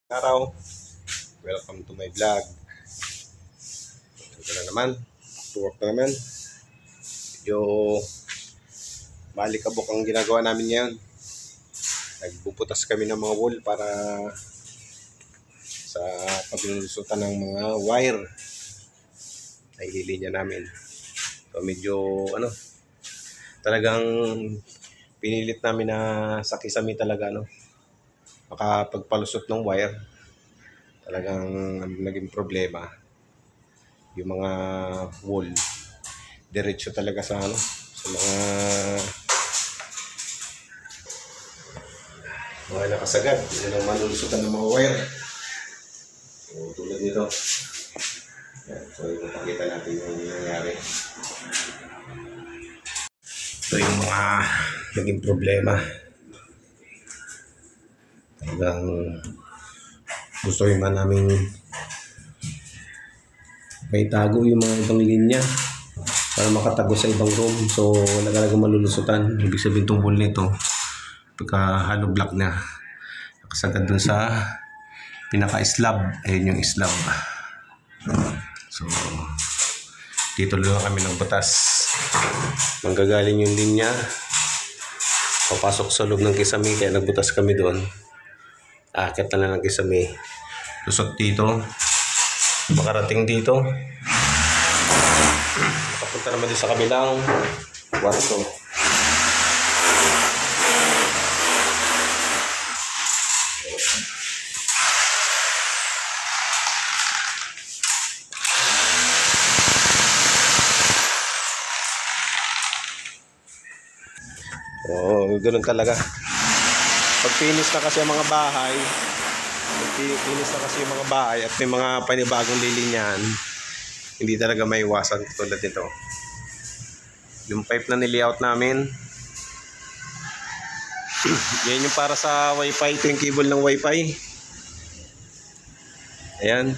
Araw, welcome to my vlog. Ito na naman, to work na naman. Medyo malikabok ang ginagawa namin ngayon. Nagbubutas kami ng mga wool para sa paglulusutan ng mga wire na ililinya namin. So medyo talagang pinilit namin na sa kisame talaga makapagpalusot ng wire. Talagang naging problema yung mga wall diretso talaga sa sa mga nakasagad. Yan ang malulusutan ng mga wire. So, tulad nito. Yan. So ipapakita natin yung nangyari. So yung mga naging problema, talagang gusto rin man namin may tago yung mga ibang linya para makatago sa ibang room. So wala talagang malulusutan. Ibig sabihin itong wall nito, pagka hollow block na nakasagad dun sa pinaka-slab. Ayun yung slab. So dito lang kami nagbutas. Manggagaling yung linya papasok sa loob ng kisame, kaya nagbutas kami doon. Akit na lang ng kisame, lusot dito, makarating dito, makapunta naman din sa kabilang kwarto. Ganoon talaga. Pag finish na kasi ang mga bahay, at may mga panibagong lilinyahan, hindi talaga may iwasan tulad nito. Yung pipe na nilayout namin, yan yung para sa wifi. Ito yung cable ng wifi. Ayan.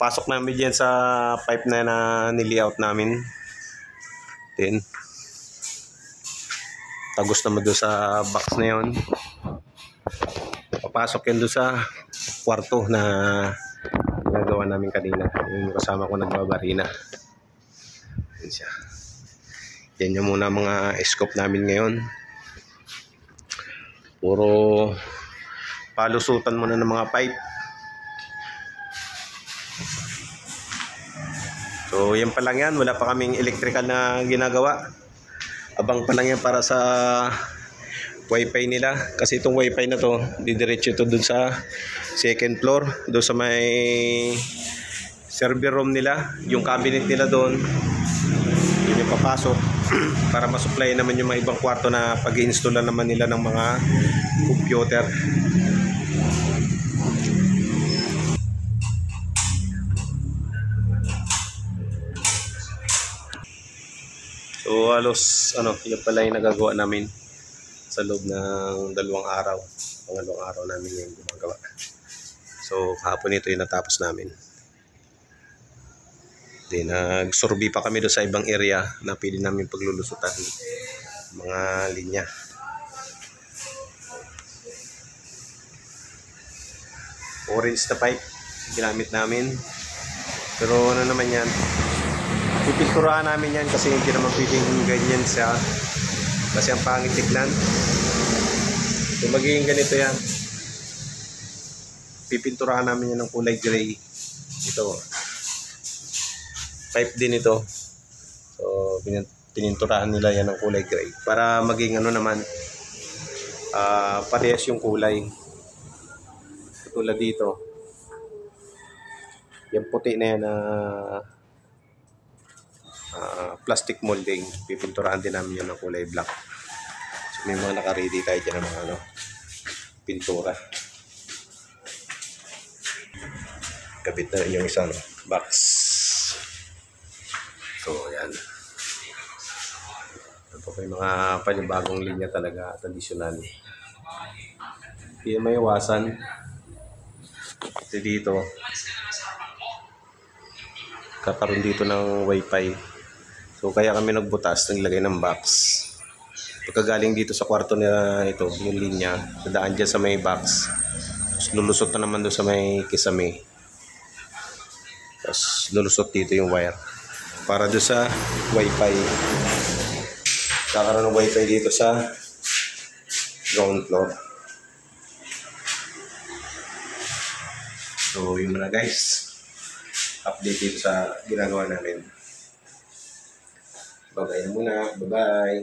Pasok namin dyan sa pipe na nilayout namin. Then tagos naman doon sa box na yun. Papasok yun doon sa kwarto na ginagawa namin kanina. Yung kasama ko nagbabarina. Yan siya. Yan yung muna mga scope namin ngayon. Puro palusutan muna ng mga pipe. So yan pa lang yan. Wala pa kaming electrical na ginagawa. Abang pa lang yan para sa wifi nila. Kasi itong wifi na to, didiretso ito dun sa second floor. Doon sa may server room nila. Yung cabinet nila doon, yun yung papasok. Para masupply naman yung mga ibang kwarto na pag-i-install naman nila ng mga computer. So halos yun pala yung nagagawa namin sa loob ng pangalawang araw namin yung gumagawa. So kahapon ito yung natapos namin. Then nagsurvey pa kami doon sa ibang area na pwede namin paglulusutan mga linya. Orange na pipe ginamit namin. Pero ano naman yan, pipinturahan namin yan kasi hindi naman pwedeng ganyan siya. Kasi ang pangit tignan. So magiging ganito yan. Pipinturahan namin yan ng kulay gray. Ito. Pipe din ito. So pininturahan nila yan ng kulay gray. Para maging naman, parehas yung kulay. Tulad dito. Yung puti na yan na plastic molding, pipinturahan din namin yun ng kulay black. So may mga naka-ready tayo dyan ng mga pintura. Kabit na rin yung isang box. So yan. Ito po yung mga panibagong linya talaga, tradisyonal. Hindi may iwasan. Kasi dito kakaroon dito ng wifi. So kaya kami nagbutas, naglagay ng box. Pagkagaling dito sa kwarto na ito, yung linya, nadaan dyan sa may box. Tapos lulusot na naman doon sa may kisame. Tapos lulusot dito yung wire. Para doon sa wifi. Kakaroon ng wifi dito sa ground floor. So yun na guys. Update dito sa ginagawa namin. Bye-bye muna. Bye-bye.